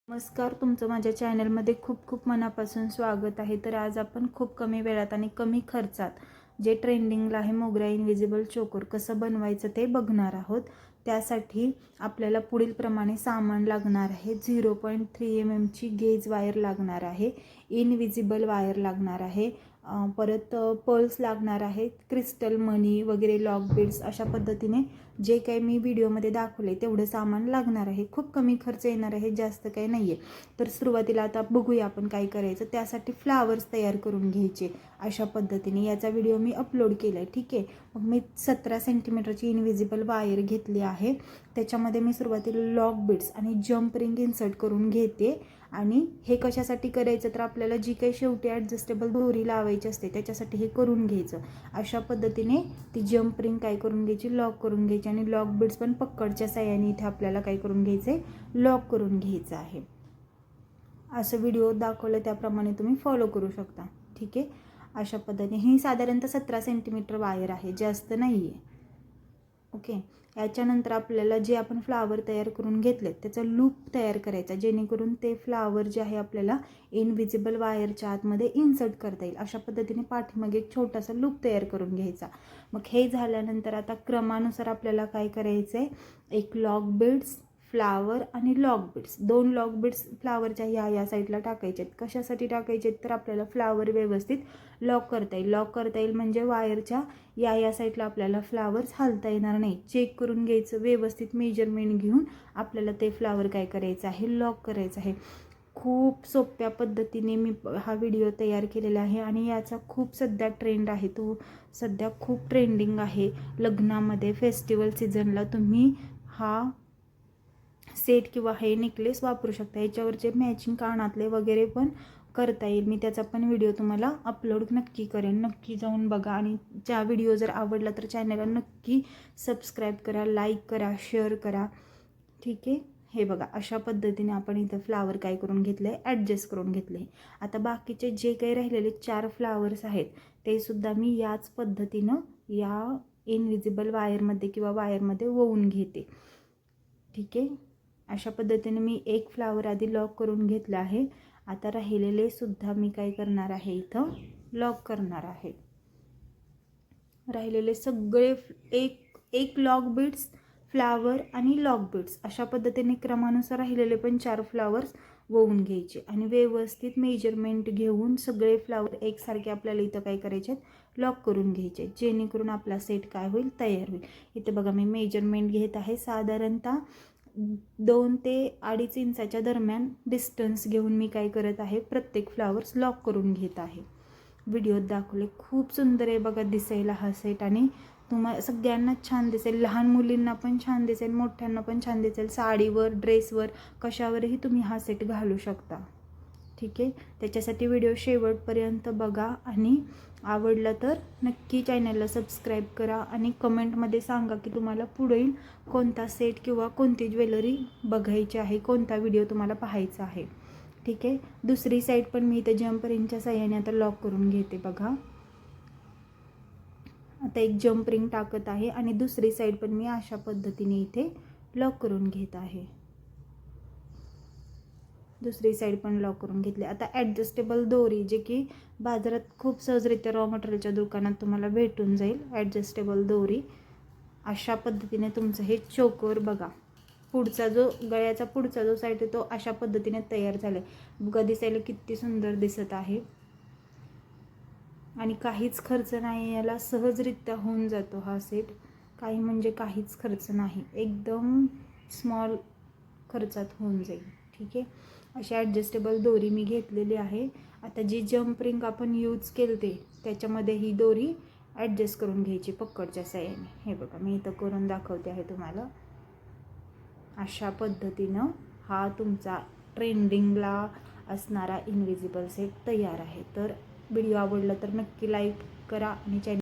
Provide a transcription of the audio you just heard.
नमस्कार, तुमचं माझ्या चॅनलमध्ये खूप खूप मनापासून स्वागत आहे. तर आज आपण खूप कमी वेळात आणि कमी खर्चात जे ट्रेंडिंगला आहे मोगरा इनविजिबल चोकोर कसं बनवायचं ते बघणार आहोत. त्यासाठी आपल्याला पुढील प्रमाणे सामान लागणार आहे. 0.3 mm ची गेज वायर लागणार आहे, इनविजिबल वायर लागणार आहे, परत पर्ल्स लागणार आहेत, क्रिस्टल मनी वगैरे लॉक बीड्स. अशा पद्धतीने जे काही मी व्हिडिओमध्ये दाखवले तेवढं सामान लागणार आहे. खूप कमी खर्च येणार आहे, जास्त काही नाही आहे. तर सुरुवातीला आता बघूया आपण काय करायचं. त्यासाठी फ्लावर्स तयार करून घ्यायचे अशा पद्धतीने. याचा व्हिडिओ मी अपलोड केला आहे, ठीक आहे. मग मी 17 सेंटीमीटरची इनविजिबल वायर घेतली आहे. त्याच्यामध्ये मी सुरुवातीला लॉक बीड्स आणि जम्प रिंग इन्सर्ट करून घेते. आणि हे कशासाठी करायचं तर आपल्याला जी काही शेवटी ॲडजस्टेबल दोरी लावायची असते त्याच्यासाठी हे करून घ्यायचं. अशा पद्धतीने ती जम्प रिंग काय करून घ्यायची, लॉक करून घ्यायची. आणि लॉक बीड्स पण पकडच्या साह्याने इथे आपल्याला काय करून घ्यायचं आहे, लॉक करून घ्यायचं आहे. असं व्हिडिओ दाखवलं त्याप्रमाणे तुम्ही फॉलो करू शकता, ठीक आहे. अशा पद्धतीने ही साधारणतः 17 सेंटीमीटर वायर आहे, जास्त नाही आहे. ओके. याच्यानंतर आपल्याला जे आपण फ्लावर तयार करून घेतले त्याचा लूप तयार करायचा, जेणेकरून ते फ्लावर जे आहे आपल्याला इनविजिबल वायरच्या आतमध्ये इन्सर्ट करता येईल. अशा पद्धतीने पाठीमागे एक छोटासा लूप तयार करून घ्यायचा. मग हे झाल्यानंतर आता क्रमानुसार आपल्याला काय करायचं आहे, एक लॉक बीड्स, फ्लावर आणि लॉक बीड्स, 2 लॉक बीड्स फ्लावरच्या या साईडला टाकायचे आहेत. कशासाठी टाकायचे आहेत तर आपल्याला फ्लावर व्यवस्थित लॉक करता येईल. लॉक करता येईल म्हणजे वायरच्या या साईडला आपल्याला फ्लावर्स हालता येणार नाही. चेक करून घ्यायचं, व्यवस्थित मेजरमेंट घेऊन आपल्याला ते फ्लावर काय करायचं आहे, लॉक करायचं आहे. खूप सोप्या पद्धतीने मी हा व्हिडिओ तयार केलेला आहे आणि याचा खूप सध्या ट्रेंड आहे. तो सध्या खूप ट्रेंडिंग आहे. लग्नामध्ये फेस्टिवल सीझनला तुम्ही हा सेट किंवा हे नेकलेस वापरू शकता. याच्यावरचे मॅचिंग कानातले वगैरे पण करता येईल. मी त्याचा पण व्हिडिओ तुम्हाला अपलोड नक्की करेन, नक्की जाऊन बघा. आणि ज्या व्हिडिओ जर आवडला तर चॅनलला नक्की सबस्क्राईब करा, लाईक करा, शेअर करा, ठीक आहे. हे बघा, अशा पद्धतीने आपण इथं फ्लावर काय करून घेतलं आहे, ॲडजस्ट करून घेतलं आहे. आता बाकीचे जे काही राहिलेले 4 फ्लावर्स आहेत ते सुद्धा मी याच पद्धतीनं या इनविजिबल वायरमध्ये किंवा वायरमध्ये वळवून घेते, ठीक आहे. अशा पद्धतीने मी एक फ्लावर आधी लॉक करून घेतला आहे. आता राहिलेले सुद्धा मी काय करणार आहे, इथं लॉक करणार आहे. राहिलेले सगळे एक लॉक बीड्स, फ्लावर आणि लॉक बीड्स अशा पद्धतीने क्रमानुसार राहिलेले पण 4 फ्लावर्स वळवून घ्यायचे. आणि व्यवस्थित मेजरमेंट घेऊन सगळे फ्लावर एकसारखे आपल्याला इथं काय करायचे, लॉक करून घ्यायचे, जेणेकरून आपला सेट काय होईल, तयार होईल. इथे बघा मी मेजरमेंट घेत आहे. साधारणतः 2 ते 2.5 इंचाच्या दरम्यान डिस्टन्स घेऊन मी काय करत आहे, प्रत्येक फ्लावर्स लॉक करून घेत आहे. व्हिडिओत दाखवले. खूप सुंदर आहे बघा दिसायला हा सेट. आणि तुम्हाला सगळ्यांनाच छान दिसेल, लहान मुलींना पण छान दिसेल, मोठ्यांना पण छान दिसेल. साडीवर, ड्रेसवर, कशावरही तुम्ही हा सेट घालू शकता, ठीक आहे. त्याच्यासाठी व्हिडिओ शेवटपर्यंत बघा आणि आवडला तर नक्की चॅनलला सबस्क्राईब करा. आणि कमेंटमध्ये सांगा की तुम्हाला पुढील कोणता सेट किंवा कोणती ज्वेलरी बघायची आहे, कोणता व्हिडिओ तुम्हाला पाहायचा आहे, ठीक आहे. दुसरी साईड पण मी इथे जम्प रिंगच्या साह्याने आता लॉक करून घेते. बघा, आता एक जम्प रिंग टाकत आहे आणि दुसरी साईड पण मी अशा पद्धतीने इथे लॉक करून घेत आहे. दुसरी साईड पण लॉक करून घेतली. आता ॲडजस्टेबल दोरी, जे की बाजारात खूप सहजरित्या रॉ मटेरियलच्या दुकानात तुम्हाला भेटून जाईल, ॲडजस्टेबल दोरी. अशा पद्धतीने तुमचं हे चोकोर बघा, पुढचा जो गळ्याचा पुढचा जो साईड आहे तो अशा पद्धतीने तयार झाला आहे. बघा, दिसायला किती सुंदर दिसत आहे. आणि काहीच खर्च नाही, याला सहजरित्या होऊन जातो हा सेट. काही म्हणजे काहीच खर्च नाही, एकदम स्मॉल खर्चात होऊन जाईल, ठीक आहे. अशी ॲडजस्टेबल दोरी मी घेतलेली आहे. आता जी जम्प रिंग आपण यूज केली त्याच्यामध्ये ही दोरी ॲडजस्ट करून घ्यायची पकडच्या साह्याने. हे बघा, मी इथं करून दाखवते आहे तुम्हाला. अशा पद्धतीनं हा तुमचा ट्रेंडिंगला असणारा इनविजिबल सेट तयार आहे. तर व्हिडिओ आवडला तर नक्की लाईक करा आणि चॅनल